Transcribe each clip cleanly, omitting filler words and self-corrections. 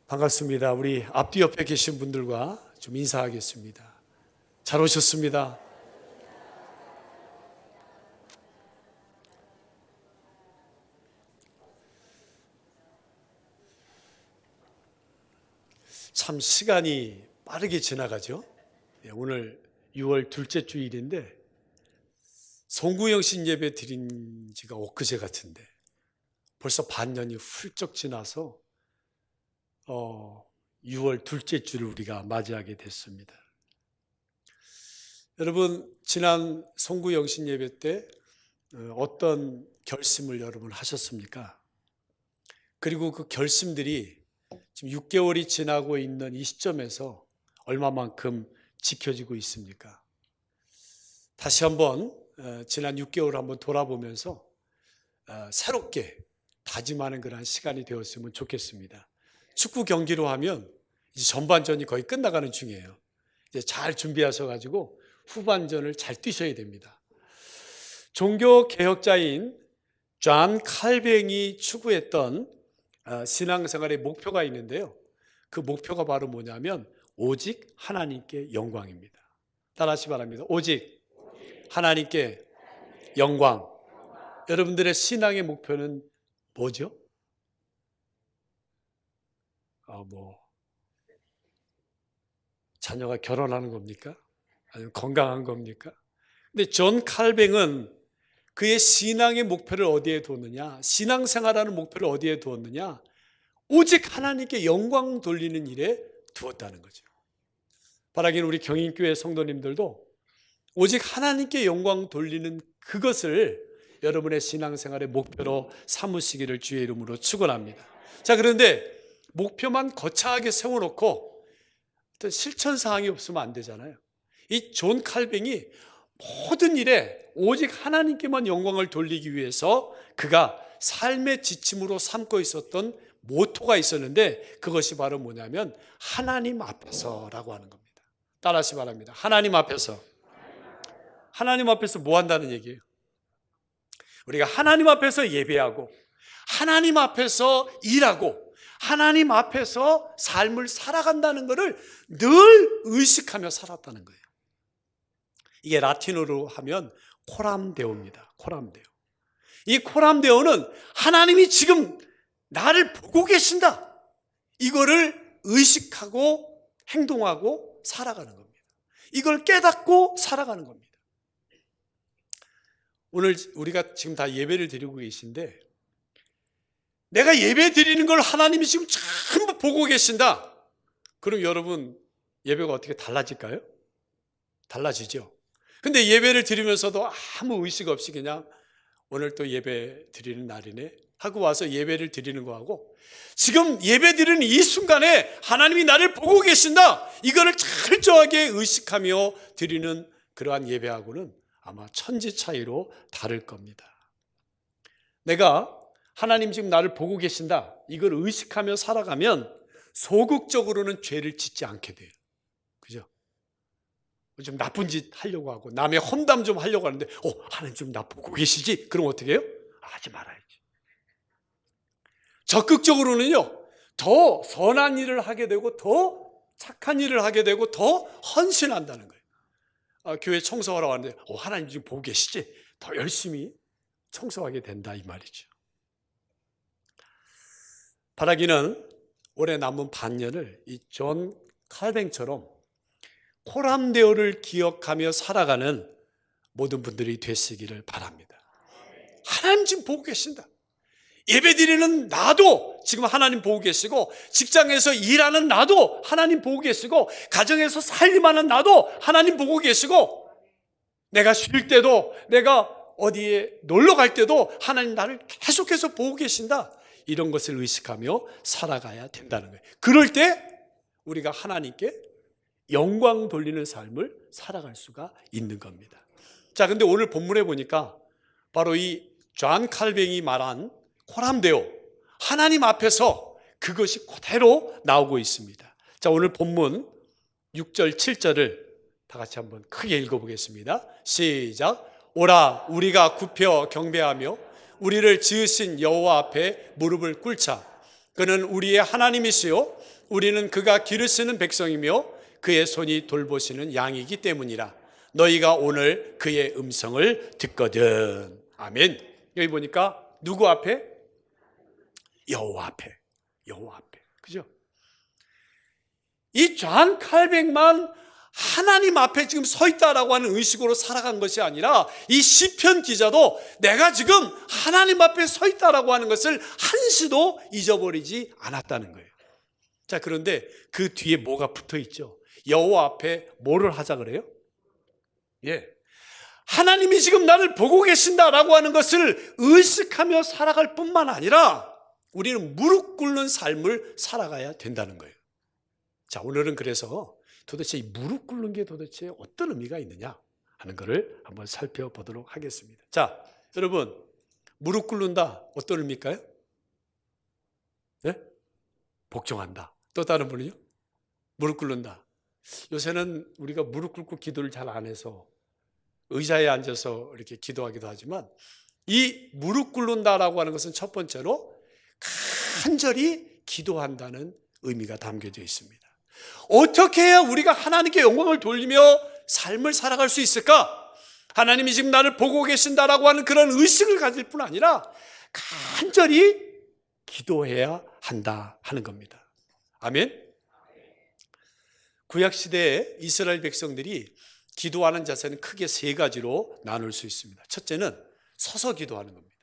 반갑습니다. 우리 앞뒤 옆에 계신 분들과 좀 인사하겠습니다. 잘 오셨습니다. 참 시간이 빠르게 지나가죠. 오늘 6월 둘째 주일인데 송구영신 예배 드린 지가 엊그제 같은데 벌써 반년이 훌쩍 지나서 6월 둘째 주를 우리가 맞이하게 됐습니다. 여러분, 지난 송구영신 예배 때 어떤 결심을 여러분 하셨습니까? 그리고 그 결심들이 지금 6개월이 지나고 있는 이 시점에서 얼마만큼 지켜지고 있습니까? 다시 한번 지난 6개월을 한번 돌아보면서 새롭게 다짐하는 그런 시간이 되었으면 좋겠습니다. 축구 경기로 하면 이제 전반전이 거의 끝나가는 중이에요. 이제 잘 준비하셔가지고 후반전을 잘 뛰셔야 됩니다. 종교 개혁자인 존 칼뱅이 추구했던 신앙생활의 목표가 있는데요. 그 목표가 바로 뭐냐면 오직 하나님께 영광입니다. 따라하시 바랍니다. 오직 하나님께 영광. 여러분들의 신앙의 목표는 뭐죠? 자녀가 결혼하는 겁니까? 아니면 건강한 겁니까? 근데 존 칼뱅은 그의 신앙의 목표를 어디에 두었느냐? 신앙생활하는 목표를 어디에 두었느냐? 오직 하나님께 영광 돌리는 일에 두었다는 거죠. 바라기는 우리 경인교회 성도님들도 오직 하나님께 영광 돌리는 그것을 여러분의 신앙생활의 목표로 삼으시기를 주의 이름으로 축원합니다. 자, 그런데 목표만 거창하게 세워놓고 어떤 실천 사항이 없으면 안 되잖아요. 이 존 칼뱅이 모든 일에 오직 하나님께만 영광을 돌리기 위해서 그가 삶의 지침으로 삼고 있었던 모토가 있었는데 그것이 바로 뭐냐면 하나님 앞에서라고 하는 겁니다. 따라하시 바랍니다. 하나님 앞에서. 하나님 앞에서 뭐 한다는 얘기예요? 우리가 하나님 앞에서 예배하고 하나님 앞에서 일하고 하나님 앞에서 삶을 살아간다는 것을 늘 의식하며 살았다는 거예요. 이게 라틴어로 하면 코람데오입니다. 코람데오. 이 코람데오는 하나님이 지금 나를 보고 계신다. 이거를 의식하고 행동하고 살아가는 겁니다. 이걸 깨닫고 살아가는 겁니다. 오늘 우리가 지금 다 예배를 드리고 계신데 내가 예배 드리는 걸 하나님이 지금 전부 보고 계신다. 그럼 여러분 예배가 어떻게 달라질까요? 달라지죠. 근데 예배를 드리면서도 아무 의식 없이 그냥 오늘 또 예배 드리는 날이네 하고 와서 예배를 드리는 거하고 지금 예배 드리는 이 순간에 하나님이 나를 보고 계신다. 이거를 철저하게 의식하며 드리는 그러한 예배하고는 아마 천지 차이로 다를 겁니다. 내가 하나님 지금 나를 보고 계신다. 이걸 의식하며 살아가면 소극적으로는 죄를 짓지 않게 돼요. 그죠? 좀 나쁜 짓 하려고 하고 남의 험담 좀 하려고 하는데 하나님 좀 나 보고 계시지? 그럼 어떻게 해요? 하지 말아야지. 적극적으로는요. 더 선한 일을 하게 되고 더 착한 일을 하게 되고 더 헌신한다는 거예요. 교회 청소하러 왔는데 하나님 지금 보고 계시지? 더 열심히 청소하게 된다 이 말이죠. 바라기는 올해 남은 반년을 이 존 칼뱅처럼 코람데오를 기억하며 살아가는 모든 분들이 되시기를 바랍니다. 하나님 지금 보고 계신다. 예배드리는 나도 지금 하나님 보고 계시고 직장에서 일하는 나도 하나님 보고 계시고 가정에서 살림하는 나도 하나님 보고 계시고 내가 쉴 때도 내가 어디에 놀러 갈 때도 하나님 나를 계속해서 보고 계신다. 이런 것을 의식하며 살아가야 된다는 거예요. 그럴 때 우리가 하나님께 영광 돌리는 삶을 살아갈 수가 있는 겁니다. 자, 근데 오늘 본문에 보니까 바로 이 존 칼뱅이 말한 코람데오, 하나님 앞에서 그것이 그대로 나오고 있습니다. 자, 오늘 본문 6절, 7절을 다 같이 한번 크게 읽어보겠습니다. 시작. 오라, 우리가 굽혀 경배하며 우리를 지으신 여호와 앞에 무릎을 꿇자. 그는 우리의 하나님이시요 우리는 그가 기르시는 백성이며 그의 손이 돌보시는 양이기 때문이라. 너희가 오늘 그의 음성을 듣거든. 아멘. 여기 보니까 누구 앞에? 여호와 앞에. 여호와 앞에. 그죠? 이 존 칼뱅만 하나님 앞에 지금 서 있다라고 하는 의식으로 살아간 것이 아니라 이 시편 기자도 내가 지금 하나님 앞에 서 있다라고 하는 것을 한시도 잊어버리지 않았다는 거예요. 자, 그런데 그 뒤에 뭐가 붙어 있죠? 여호와 앞에 뭐를 하자 그래요? 예. 하나님이 지금 나를 보고 계신다라고 하는 것을 의식하며 살아갈 뿐만 아니라 우리는 무릎 꿇는 삶을 살아가야 된다는 거예요. 자, 오늘은 그래서 도대체 이 무릎 꿇는 게 도대체 어떤 의미가 있느냐 하는 것을 한번 살펴보도록 하겠습니다. 자, 여러분, 무릎 꿇는다 어떤 의미일까요? 네? 복종한다. 또 다른 분은요? 무릎 꿇는다. 요새는 우리가 무릎 꿇고 기도를 잘 안 해서 의자에 앉아서 이렇게 기도하기도 하지만 이 무릎 꿇는다라고 하는 것은 첫 번째로 간절히 기도한다는 의미가 담겨져 있습니다. 어떻게 해야 우리가 하나님께 영광을 돌리며 삶을 살아갈 수 있을까? 하나님이 지금 나를 보고 계신다라고 하는 그런 의식을 가질 뿐 아니라 간절히 기도해야 한다 하는 겁니다. 아멘. 구약시대에 이스라엘 백성들이 기도하는 자세는 크게 세 가지로 나눌 수 있습니다. 첫째는 서서 기도하는 겁니다.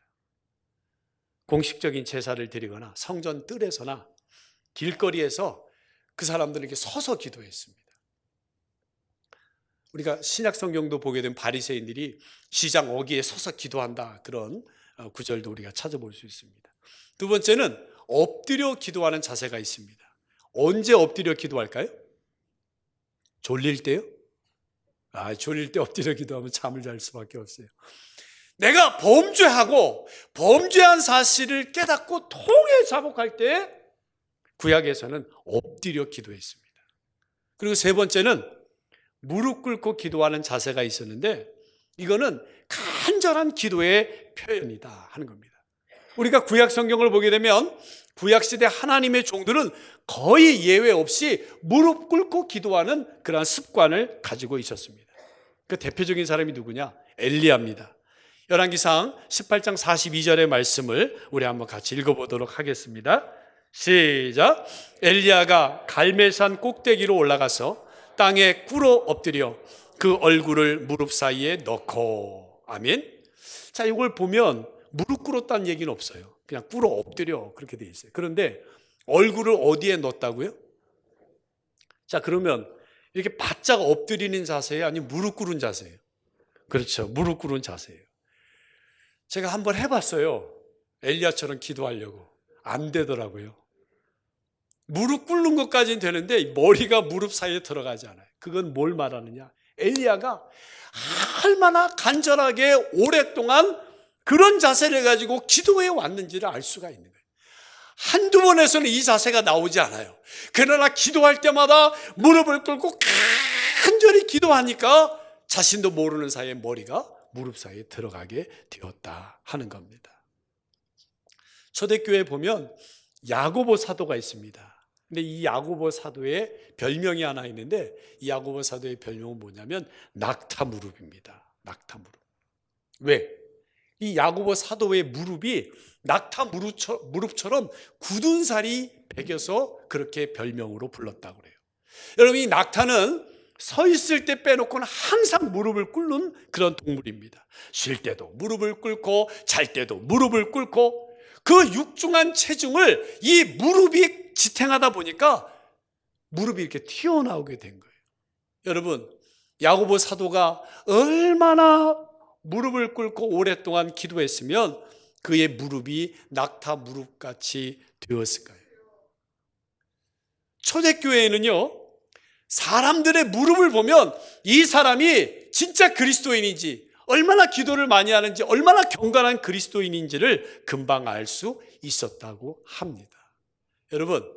공식적인 제사를 드리거나 성전 뜰에서나 길거리에서 그 사람들에게 서서 기도했습니다. 우리가 신약 성경도 보게 되면 바리새인들이 시장 어귀에 서서 기도한다 그런 구절도 우리가 찾아볼 수 있습니다. 두 번째는 엎드려 기도하는 자세가 있습니다. 언제 엎드려 기도할까요? 졸릴 때요? 졸릴 때 엎드려 기도하면 잠을 잘 수밖에 없어요. 내가 범죄하고 범죄한 사실을 깨닫고 통해 자복할 때 구약에서는 엎드려 기도했습니다. 그리고 세 번째는 무릎 꿇고 기도하는 자세가 있었는데 이거는 간절한 기도의 표현이다 하는 겁니다. 우리가 구약 성경을 보게 되면 구약시대 하나님의 종들은 거의 예외 없이 무릎 꿇고 기도하는 그러한 습관을 가지고 있었습니다. 그 대표적인 사람이 누구냐? 엘리야입니다. 열왕기상 18장 42절의 말씀을 우리 한번 같이 읽어보도록 하겠습니다. 시작. 엘리야가 갈멜산 꼭대기로 올라가서 땅에 꿇어 엎드려 그 얼굴을 무릎 사이에 넣고. 아멘. 자, 이걸 보면 무릎 꿇었다는 얘기는 없어요. 그냥 꿇어 엎드려 그렇게 돼 있어요. 그런데 얼굴을 어디에 넣었다고요? 자, 그러면 이렇게 바짝 엎드리는 자세예요? 아니면 무릎 꿇은 자세예요? 그렇죠. 무릎 꿇은 자세예요. 제가 한번 해봤어요. 엘리야처럼 기도하려고. 안 되더라고요. 무릎 꿇는 것까지는 되는데 머리가 무릎 사이에 들어가지 않아요. 그건 뭘 말하느냐? 엘리야가 얼마나 간절하게 오랫동안 그런 자세를 가지고 기도해 왔는지를 알 수가 있는 거예요. 한두 번에서는 이 자세가 나오지 않아요. 그러나 기도할 때마다 무릎을 꿇고 간절히 기도하니까 자신도 모르는 사이에 머리가 무릎 사이에 들어가게 되었다 하는 겁니다. 초대교회에 보면 야고보 사도가 있습니다. 근데 이 야고보 사도의 별명이 하나 있는데 이 야고보 사도의 별명은 뭐냐면 낙타 무릎입니다. 낙타 무릎. 왜? 이 야고보 사도의 무릎이 낙타 무릎처럼 굳은 살이 배겨서 그렇게 별명으로 불렀다고 그래요. 여러분, 이 낙타는 서 있을 때 빼놓고는 항상 무릎을 꿇는 그런 동물입니다. 쉴 때도 무릎을 꿇고 잘 때도 무릎을 꿇고 그 육중한 체중을 이 무릎이 지탱하다 보니까 무릎이 이렇게 튀어나오게 된 거예요. 여러분, 야고보 사도가 얼마나 무릎을 꿇고 오랫동안 기도했으면 그의 무릎이 낙타 무릎같이 되었을까요? 초대교회에는요, 사람들의 무릎을 보면 이 사람이 진짜 그리스도인인지, 얼마나 기도를 많이 하는지, 얼마나 경건한 그리스도인인지를 금방 알 수 있었다고 합니다. 여러분,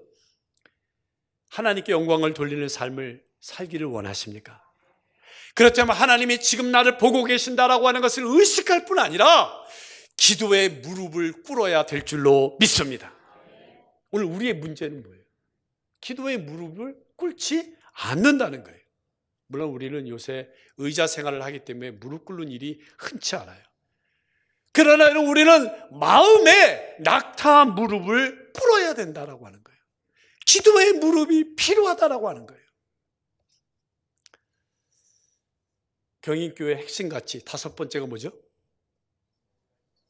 하나님께 영광을 돌리는 삶을 살기를 원하십니까? 그렇다면 하나님이 지금 나를 보고 계신다라고 하는 것을 의식할 뿐 아니라 기도에 무릎을 꿇어야 될 줄로 믿습니다. 오늘 우리의 문제는 뭐예요? 기도의 무릎을 꿇지 않는다는 거예요. 물론 우리는 요새 의자 생활을 하기 때문에 무릎 꿇는 일이 흔치 않아요. 그러나 우리는 마음에 낙타한 무릎을 꿇어야 된다라고 하는 거예요. 기도의 무릎이 필요하다라고 하는 거예요. 경인교회 핵심 가치 5번째가 뭐죠?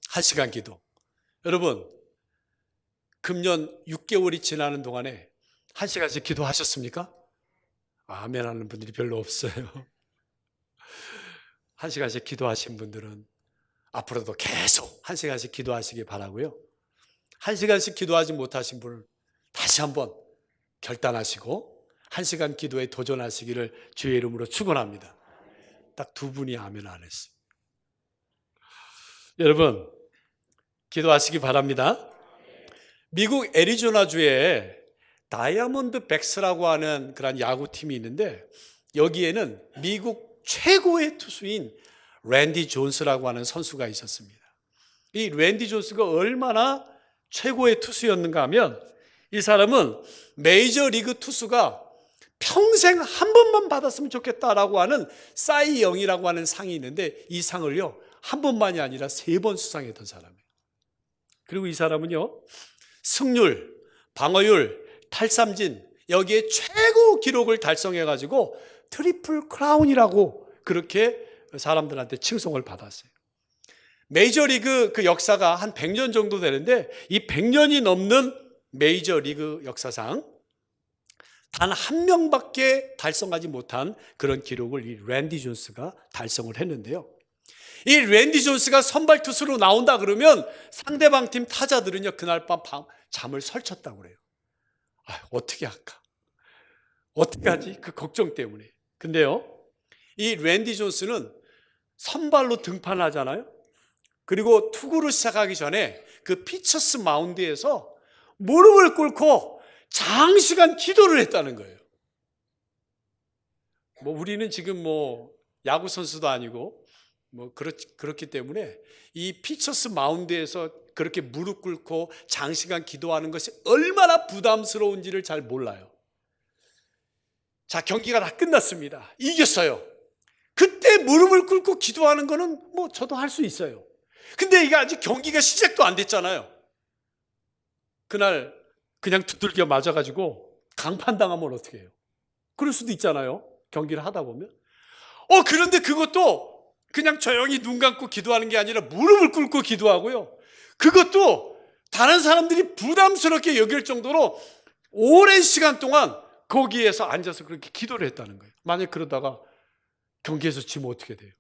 1시간 기도. 여러분, 금년 6개월이 지나는 동안에 1시간씩 기도하셨습니까? 아멘 하는 분들이 별로 없어요. 1시간씩 기도하신 분들은 앞으로도 계속 1시간씩 기도하시기 바라고요. 1시간씩 기도하지 못하신 분은 다시 한번 결단하시고 1시간 기도에 도전하시기를 주의 이름으로 축원합니다. 딱 2분이 아멘 안 했어요. 여러분, 기도하시기 바랍니다. 미국 애리조나주에 다이아몬드 백스라고 하는 그런 야구팀이 있는데 여기에는 미국 최고의 투수인 랜디 존스라고 하는 선수가 있었습니다. 이 랜디 존스가 얼마나 최고의 투수였는가 하면 이 사람은 메이저리그 투수가 평생 한 번만 받았으면 좋겠다라고 하는 사이 영이라고 하는 상이 있는데 이 상을요 한 번만이 아니라 3번 수상했던 사람이에요. 그리고 이 사람은요 승률, 방어율, 탈삼진 여기에 최고 기록을 달성해가지고 트리플 크라운이라고 그렇게 사람들한테 칭송을 받았어요. 메이저리그 그 역사가 한 100년 정도 되는데 이 100년이 넘는 메이저리그 역사상 단 한 명밖에 달성하지 못한 그런 기록을 이 랜디 존스가 달성을 했는데요. 이 랜디 존스가 선발 투수로 나온다 그러면 상대방 팀 타자들은요 그날 밤 잠을 설쳤다고 그래요. 어떻게 할까? 어떻게 하지? 그 걱정 때문에. 근데요 이 랜디 존스는 선발로 등판하잖아요. 그리고 투구를 시작하기 전에 그 피처스 마운드에서 무릎을 꿇고 장시간 기도를 했다는 거예요. 우리는 지금 야구 선수도 아니고 그렇기 때문에 이 피처스 마운드에서 그렇게 무릎 꿇고 장시간 기도하는 것이 얼마나 부담스러운지를 잘 몰라요. 자, 경기가 다 끝났습니다. 이겼어요. 그때 무릎을 꿇고 기도하는 거는 저도 할 수 있어요. 근데 이게 아직 경기가 시작도 안 됐잖아요. 그날 그냥 두들겨 맞아가지고 강판당하면 어떻게 해요? 그럴 수도 있잖아요. 경기를 하다 보면. 그런데 그것도 그냥 조용히 눈 감고 기도하는 게 아니라 무릎을 꿇고 기도하고요. 그것도 다른 사람들이 부담스럽게 여길 정도로 오랜 시간 동안 거기에서 앉아서 그렇게 기도를 했다는 거예요. 만약 그러다가 경기에서 지면 어떻게 돼요?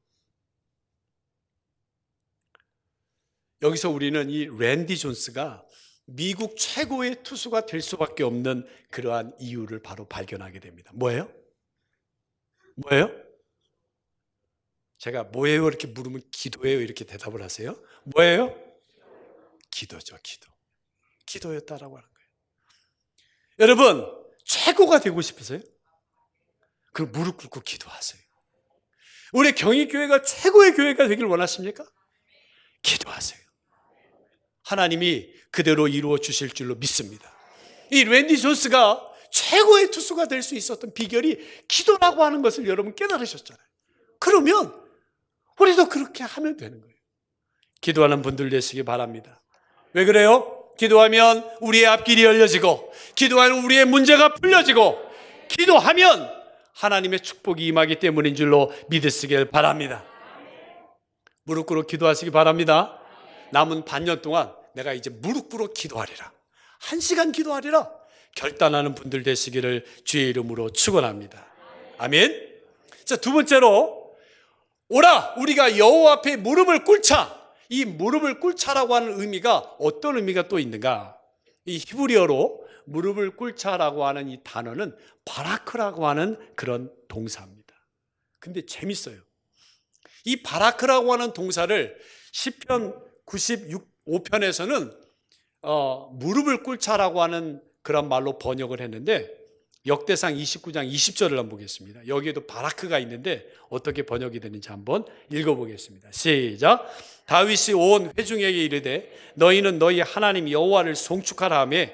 여기서 우리는 이 랜디 존스가 미국 최고의 투수가 될 수밖에 없는 그러한 이유를 바로 발견하게 됩니다. 뭐예요? 제가 뭐예요? 이렇게 물으면 기도예요 이렇게 대답을 하세요. 뭐예요? 기도죠, 기도. 기도였다라고 하는 거예요. 여러분, 최고가 되고 싶으세요? 그럼 무릎 꿇고 기도하세요. 우리 경희교회가 최고의 교회가 되길 원하십니까? 기도하세요. 하나님이 그대로 이루어 주실 줄로 믿습니다. 이 랜디 존스가 최고의 투수가 될 수 있었던 비결이 기도라고 하는 것을 여러분 깨달으셨잖아요. 그러면 우리도 그렇게 하면 되는 거예요. 기도하는 분들 되시기 바랍니다. 왜 그래요? 기도하면 우리의 앞길이 열려지고 기도하면 우리의 문제가 풀려지고 기도하면 하나님의 축복이 임하기 때문인 줄로 믿으시길 바랍니다. 무릎 꿇어 기도하시기 바랍니다. 남은 반년 동안 내가 이제 무릎 꿇어 기도하리라, 1시간 기도하리라 결단하는 분들 되시기를 주의 이름으로 축원합니다. 아멘. 자, 2번째로 오라 우리가 여호와 앞에 무릎을 꿇자. 이 무릎을 꿇자라고 하는 의미가 어떤 의미가 또 있는가? 이 히브리어로 무릎을 꿇자라고 하는 이 단어는 바라크라고 하는 그런 동사입니다. 근데 재밌어요. 이 바라크라고 하는 동사를 시편 95편에서는 무릎을 꿇자라고 하는 그런 말로 번역을 했는데 역대상 29장 20절을 한번 보겠습니다. 여기에도 바라크가 있는데 어떻게 번역이 되는지 한번 읽어보겠습니다. 시작. 다윗이 온 회중에게 이르되 너희는 너희 하나님 여호와를 송축하라 하며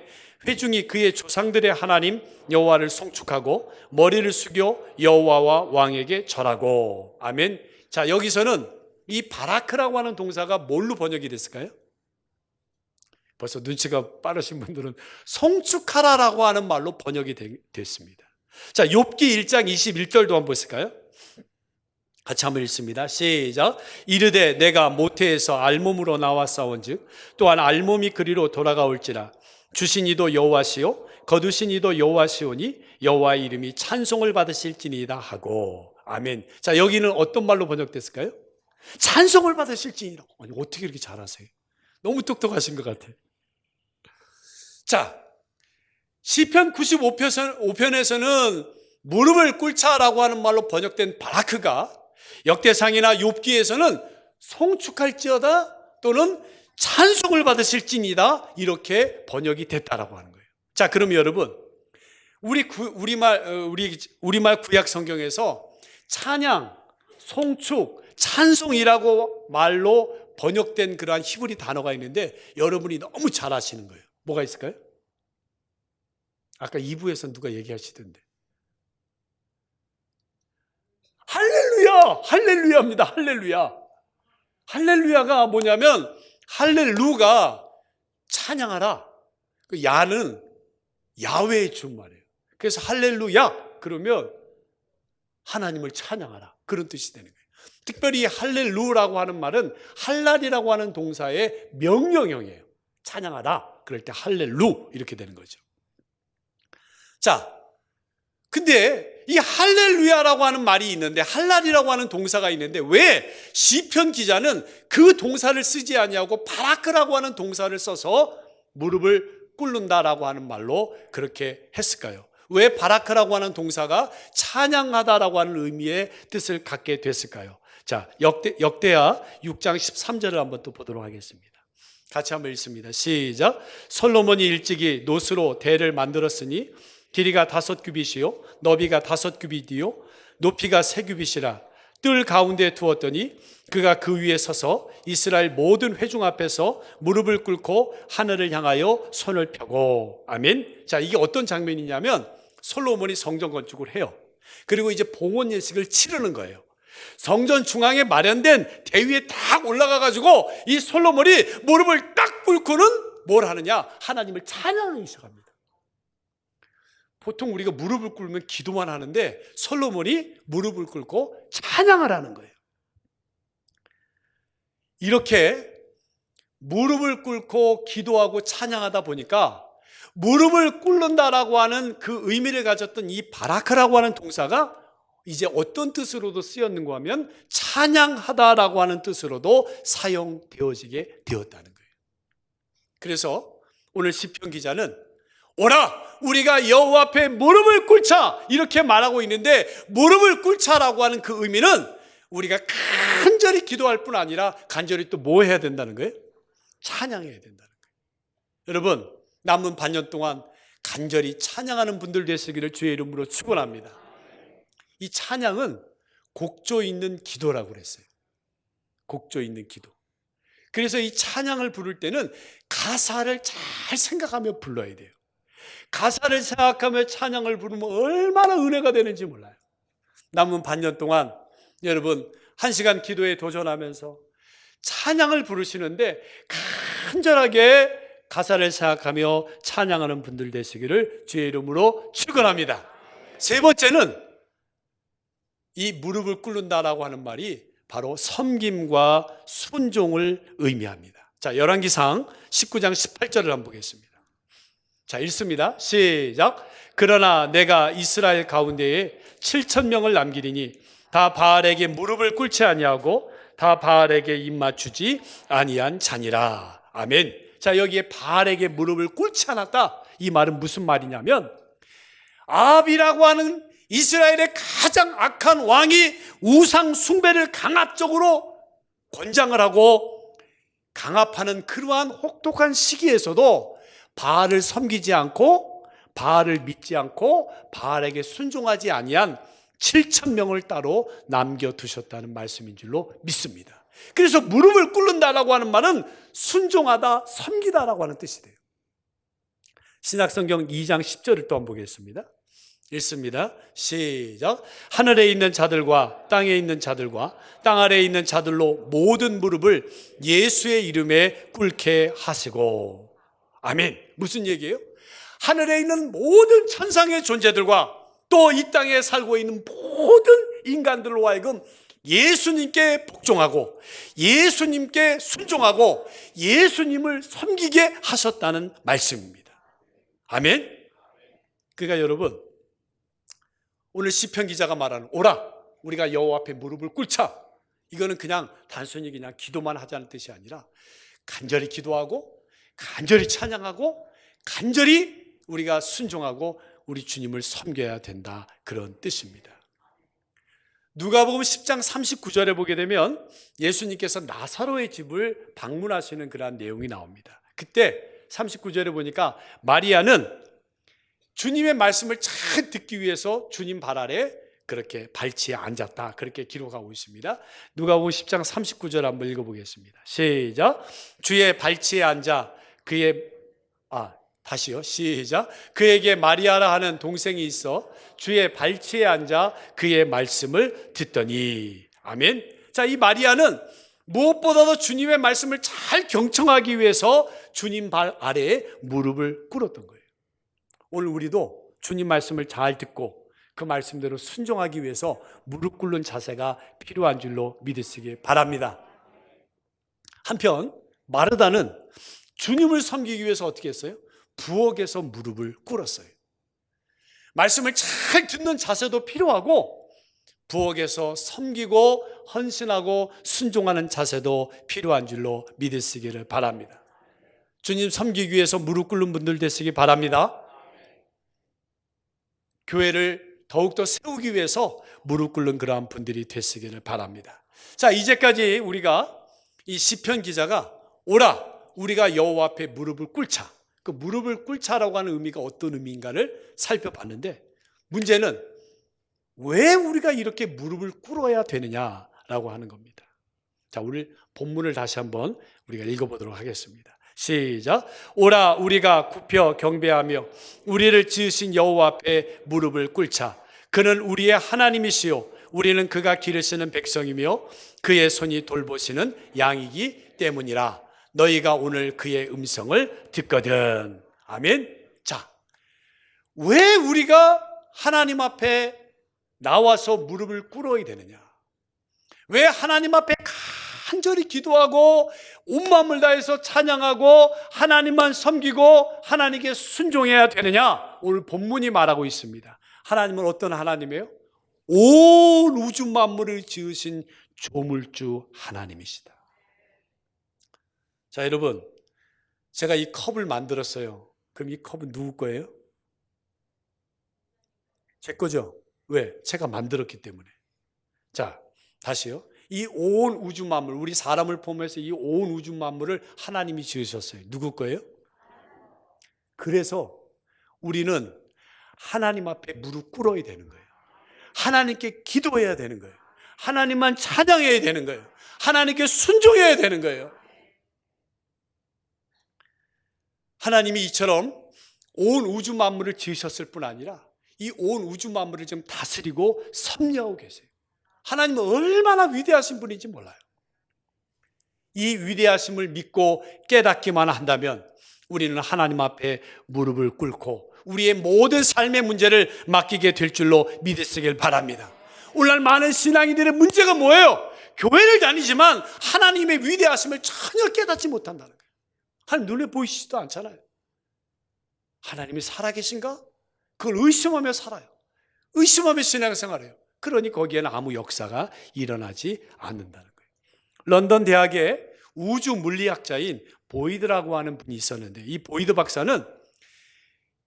회중이 그의 조상들의 하나님 여호와를 송축하고 머리를 숙여 여호와와 왕에게 절하고. 아멘. 자, 여기서는 이 바라크라고 하는 동사가 뭘로 번역이 됐을까요? 벌써 눈치가 빠르신 분들은 송축하라라고 하는 말로 번역이 됐습니다. 자, 욥기 1장 21절도 한번 보실까요? 같이 한번 읽습니다. 시작. 이르되 내가 모태에서 알몸으로 나와 싸운즉 또한 알몸이 그리로 돌아가올지라. 주신 이도 여호와시요 거두신 이도 여호와시오니 여호와의 이름이 찬송을 받으실지니이다 하고. 아멘. 자, 여기는 어떤 말로 번역됐을까요? 찬송을 받으실지니라고. 아니, 어떻게 이렇게 잘하세요? 너무 똑똑하신 것 같아요. 자, 시편 95편에서는 무릎을 꿇자라고 하는 말로 번역된 바라크가 역대상이나 욥기에서는 송축할지어다 또는 찬송을 받으실지니다 이렇게 번역이 됐다라고 하는 거예요. 자, 그럼 여러분, 우리말 구약 성경에서 찬양, 송축, 찬송이라고 말로 번역된 그러한 히브리 단어가 있는데 여러분이 너무 잘 아시는 거예요. 뭐가 있을까요? 아까 2부에서 누가 얘기하시던데. 할렐루야! 할렐루야입니다. 할렐루야. 할렐루야가 뭐냐면 할렐루가 찬양하라. 그 야는 야훼의 준말이에요. 그래서 할렐루야 그러면 하나님을 찬양하라 그런 뜻이 되는 거예요. 특별히 할렐루라고 하는 말은 할랄이라고 하는 동사의 명령형이에요. 찬양하라 그럴 때 할렐루 이렇게 되는 거죠. 자, 근데 이 할렐루야라고 하는 말이 있는데 할랄이라고 하는 동사가 있는데 왜 시편 기자는 그 동사를 쓰지 아니하고 바라크라고 하는 동사를 써서 무릎을 꿇는다라고 하는 말로 그렇게 했을까요? 왜 바라크라고 하는 동사가 찬양하다라고 하는 의미의 뜻을 갖게 됐을까요? 자, 역대하 6장 13절을 한번 또 보도록 하겠습니다. 같이 한번 읽습니다. 시작. 솔로몬이 일찍이 노스로 대를 만들었으니 길이가 5규빗이요 너비가 5규빗이요 높이가 3규빗이라. 뜰 가운데 두었더니 그가 그 위에 서서 이스라엘 모든 회중 앞에서 무릎을 꿇고 하늘을 향하여 손을 펴고. 아멘. 자, 이게 어떤 장면이냐면 솔로몬이 성전 건축을 해요. 그리고 이제 봉헌 예식을 치르는 거예요. 성전 중앙에 마련된 대위에 딱 올라가 가지고 이 솔로몬이 무릎을 딱 꿇고는 뭘 하느냐? 하나님을 찬양하기 시작합니다. 보통 우리가 무릎을 꿇으면 기도만 하는데 솔로몬이 무릎을 꿇고 찬양을 하는 거예요. 이렇게 무릎을 꿇고 기도하고 찬양하다 보니까 무릎을 꿇는다라고 하는 그 의미를 가졌던 이 바라크라고 하는 동사가 이제 어떤 뜻으로도 쓰였는가 하면 찬양하다라고 하는 뜻으로도 사용되어지게 되었다는 거예요. 그래서 오늘 시편 기자는 오라 우리가 여호와 앞에 무릎을 꿇자 이렇게 말하고 있는데 무릎을 꿇자라고 하는 그 의미는 우리가 간절히 기도할 뿐 아니라 간절히 또 뭐 해야 된다는 거예요? 찬양해야 된다는 거예요. 여러분 남은 반년 동안 간절히 찬양하는 분들 되시기를 주의 이름으로 축원합니다. 이 찬양은 곡조 있는 기도라고 그랬어요. 곡조 있는 기도. 그래서 이 찬양을 부를 때는 가사를 잘 생각하며 불러야 돼요. 가사를 생각하며 찬양을 부르면 얼마나 은혜가 되는지 몰라요. 남은 반년 동안 여러분 1시간 기도에 도전하면서 찬양을 부르시는데 간절하게 가사를 생각하며 찬양하는 분들 되시기를 주의 이름으로 축원합니다. 세 번째는 이 무릎을 꿇는다라고 하는 말이 바로 섬김과 순종을 의미합니다. 자, 열왕기상 19장 18절을 한번 보겠습니다. 자, 읽습니다. 시작. 그러나 내가 이스라엘 가운데에 7,000명을 남기리니 다 바알에게 무릎을 꿇지 아니하고 다 바알에게 입맞추지 아니한 자니라. 아멘. 자, 여기에 바알에게 무릎을 꿇지 않았다. 이 말은 무슨 말이냐면 아합이라고 하는 이스라엘의 가장 악한 왕이 우상 숭배를 강압적으로 권장을 하고 강압하는 그러한 혹독한 시기에서도 바알을 섬기지 않고 바알을 믿지 않고 바알에게 순종하지 아니한 7,000명을 따로 남겨두셨다는 말씀인 줄로 믿습니다. 그래서 무릎을 꿇는다라고 하는 말은 순종하다, 섬기다라고 하는 뜻이 돼요. 신약성경 2장 10절을 또 한번 보겠습니다. 읽습니다. 시작. 하늘에 있는 자들과 땅에 있는 자들과 땅 아래에 있는 자들로 모든 무릎을 예수의 이름에 꿇게 하시고. 아멘. 무슨 얘기예요? 하늘에 있는 모든 천상의 존재들과 또 이 땅에 살고 있는 모든 인간들로 하여금 예수님께 복종하고 예수님께 순종하고 예수님을 섬기게 하셨다는 말씀입니다. 아멘. 그러니까 여러분, 오늘 시편 기자가 말하는 오라 우리가 여호와 앞에 무릎을 꿇자, 이거는 그냥 단순히 그냥 기도만 하자는 뜻이 아니라 간절히 기도하고 간절히 찬양하고 간절히 우리가 순종하고 우리 주님을 섬겨야 된다, 그런 뜻입니다. 누가복음 10장 39절에 보게 되면 예수님께서 나사로의 집을 방문하시는 그러한 내용이 나옵니다. 그때 39절에 보니까 마리아는 주님의 말씀을 잘 듣기 위해서 주님 발 아래 그렇게 발치에 앉았다, 그렇게 기록하고 있습니다. 누가복음 10장 39절 한번 읽어보겠습니다. 시작. 주의 발치에 앉아 다시요. 시작. 그에게 마리아라 하는 동생이 있어 주의 발치에 앉아 그의 말씀을 듣더니. 아멘. 자, 이 마리아는 무엇보다도 주님의 말씀을 잘 경청하기 위해서 주님 발 아래에 무릎을 꿇었던 거예요. 오늘 우리도 주님 말씀을 잘 듣고 그 말씀대로 순종하기 위해서 무릎 꿇는 자세가 필요한 줄로 믿으시기 바랍니다. 한편 마르다는 주님을 섬기기 위해서 어떻게 했어요? 부엌에서 무릎을 꿇었어요. 말씀을 잘 듣는 자세도 필요하고 부엌에서 섬기고 헌신하고 순종하는 자세도 필요한 줄로 믿으시기를 바랍니다. 주님 섬기기 위해서 무릎 꿇는 분들 되시기 바랍니다. 교회를 더욱더 세우기 위해서 무릎 꿇는 그러한 분들이 되시기를 바랍니다. 자, 이제까지 우리가 이 시편 기자가 오라 우리가 여호와 앞에 무릎을 꿇자, 그 무릎을 꿇자라고 하는 의미가 어떤 의미인가를 살펴봤는데, 문제는 왜 우리가 이렇게 무릎을 꿇어야 되느냐라고 하는 겁니다. 자, 오늘 본문을 다시 한번 우리가 읽어보도록 하겠습니다. 시작. 오라 우리가 굽혀 경배하며 우리를 지으신 여호와 앞에 무릎을 꿇자. 그는 우리의 하나님이시요 우리는 그가 기르시는 백성이며 그의 손이 돌보시는 양이기 때문이라. 너희가 오늘 그의 음성을 듣거든. 아멘. 자, 왜 우리가 하나님 앞에 나와서 무릎을 꿇어야 되느냐? 왜 하나님 앞에 간절히 기도하고 온 마음을 다해서 찬양하고 하나님만 섬기고 하나님께 순종해야 되느냐? 오늘 본문이 말하고 있습니다. 하나님은 어떤 하나님이에요? 온 우주 만물을 지으신 조물주 하나님이시다. 자, 여러분, 제가 이 컵을 만들었어요. 그럼 이 컵은 누구 거예요? 제 거죠. 왜? 제가 만들었기 때문에. 자, 다시요. 이 온 우주 만물, 우리 사람을 포함해서 이 온 우주 만물을 하나님이 지으셨어요. 누구 거예요? 그래서 우리는 하나님 앞에 무릎 꿇어야 되는 거예요. 하나님께 기도해야 되는 거예요. 하나님만 찬양해야 되는 거예요. 하나님께 순종해야 되는 거예요. 하나님이 이처럼 온 우주 만물을 지으셨을 뿐 아니라 이 온 우주 만물을 지금 다스리고 섭리하고 계세요. 하나님은 얼마나 위대하신 분인지 몰라요. 이 위대하심을 믿고 깨닫기만 한다면 우리는 하나님 앞에 무릎을 꿇고 우리의 모든 삶의 문제를 맡기게 될 줄로 믿으시길 바랍니다. 오늘날 많은 신앙인들의 문제가 뭐예요? 교회를 다니지만 하나님의 위대하심을 전혀 깨닫지 못한다는 거예요. 하나님 눈에 보이시지도 않잖아요. 하나님이 살아계신가? 그걸 의심하며 살아요. 의심하며 신앙생활해요. 그러니 거기에는 아무 역사가 일어나지 않는다는 거예요. 런던 대학의 우주 물리학자인 보이드라고 하는 분이 있었는데, 이 보이드 박사는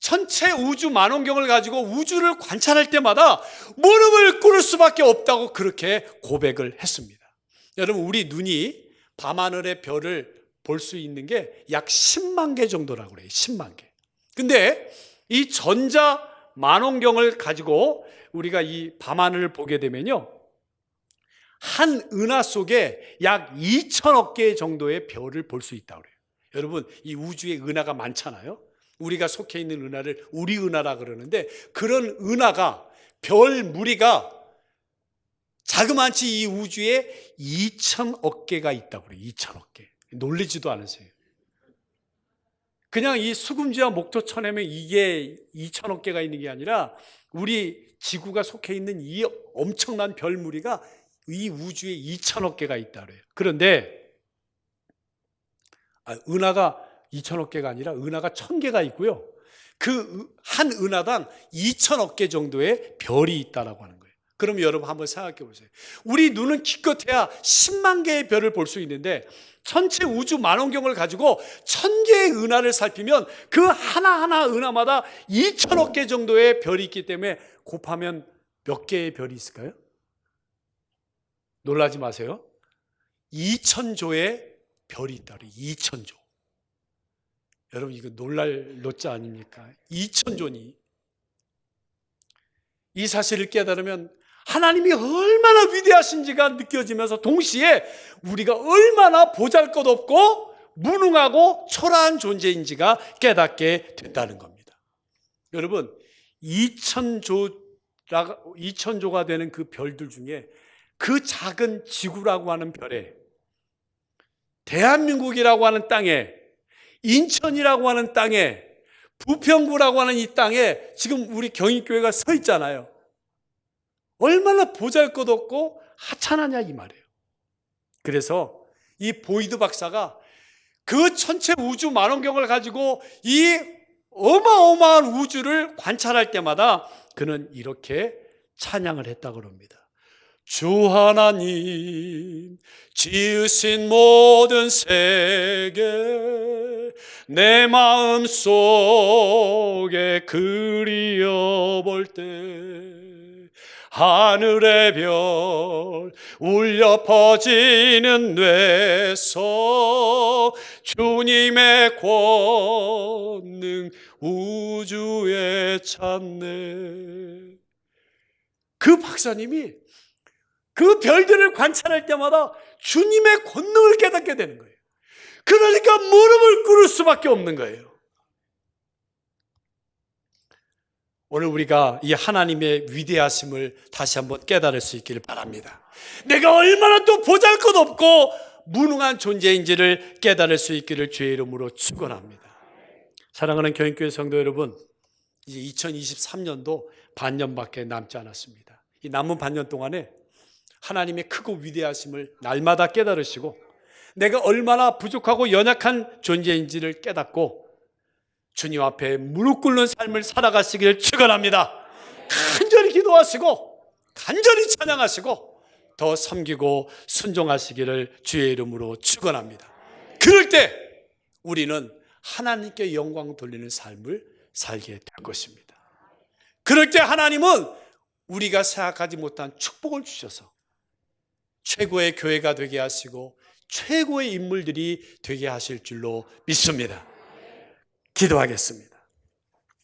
전체 우주 만원경을 가지고 우주를 관찰할 때마다 무릎을 꿇을 수밖에 없다고 그렇게 고백을 했습니다. 여러분, 우리 눈이 밤하늘의 별을 볼 수 있는 게 약 10만 개 정도라고 그래요. 10만 개. 근데 이 전자 만원경을 가지고 우리가 이 밤하늘을 보게 되면요, 한 은하 속에 약 2천억 개 정도의 별을 볼 수 있다고 그래요. 여러분, 이 우주에 은하가 많잖아요. 우리가 속해 있는 은하를 우리 은하라 그러는데, 그런 은하가, 별 무리가 자그마치 이 우주에 2천억 개가 있다고 그래요. 2천억 개. 놀리지도 않으세요. 그냥 이 수금지와 목토천해면 이게 2천억 개가 있는 게 아니라 우리 지구가 속해 있는 이 엄청난 별 무리가 이 우주에 2천억 개가 있다 그래요. 그런데 은하가 2천억 개가 아니라 은하가 1000개가 있고요. 그 한 은하당 2천억 개 정도의 별이 있다라고 하는 거예요. 그럼 여러분 한번 생각해 보세요. 우리 눈은 기껏해야 10만 개의 별을 볼 수 있는데, 전체 우주 만원경을 가지고 1000개의 은하를 살피면 그 하나하나 은하마다 2천억 개 정도의 별이 있기 때문에 곱하면 몇 개의 별이 있을까요? 놀라지 마세요. 2천조의 별이 있다 그래요. 2천조. 여러분 이거 놀랄 노자 아닙니까? 2천조니. 이 사실을 깨달으면 하나님이 얼마나 위대하신지가 느껴지면서 동시에 우리가 얼마나 보잘것없고 무능하고 초라한 존재인지가 깨닫게 된다는 겁니다. 여러분 2천조가 되는 그 별들 중에 그 작은 지구라고 하는 별에, 대한민국이라고 하는 땅에, 인천이라고 하는 땅에, 부평구라고 하는 이 땅에 지금 우리 경희교회가 서 있잖아요. 얼마나 보잘것없고 하찮으냐 이 말이에요. 그래서 이 보이드 박사가 그 전체 우주 만원경을 가지고 이 어마어마한 우주를 관찰할 때마다 그는 이렇게 찬양을 했다고 합니다. 주 하나님 지으신 모든 세계 내 마음속에 그리워볼 때 하늘의 별 울려 퍼지는 뇌서 주님의 권능 우주에 찾네. 그 박사님이 그 별들을 관찰할 때마다 주님의 권능을 깨닫게 되는 거예요. 그러니까 무릎을 꿇을 수밖에 없는 거예요. 오늘 우리가 이 하나님의 위대하심을 다시 한번 깨달을 수 있기를 바랍니다. 내가 얼마나 또 보잘것없고 무능한 존재인지를 깨달을 수 있기를 주의 이름으로 축원합니다. 사랑하는 경희교회 성도 여러분, 이제 2023년도 반년밖에 남지 않았습니다. 이 남은 반년 동안에 하나님의 크고 위대하심을 날마다 깨달으시고 내가 얼마나 부족하고 연약한 존재인지를 깨닫고 주님 앞에 무릎 꿇는 삶을 살아가시기를 축원합니다. 간절히 기도하시고 간절히 찬양하시고 더 섬기고 순종하시기를 주의 이름으로 축원합니다. 그럴 때 우리는 하나님께 영광 돌리는 삶을 살게 될 것입니다. 그럴 때 하나님은 우리가 생각하지 못한 축복을 주셔서 최고의 교회가 되게 하시고 최고의 인물들이 되게 하실 줄로 믿습니다. 기도하겠습니다.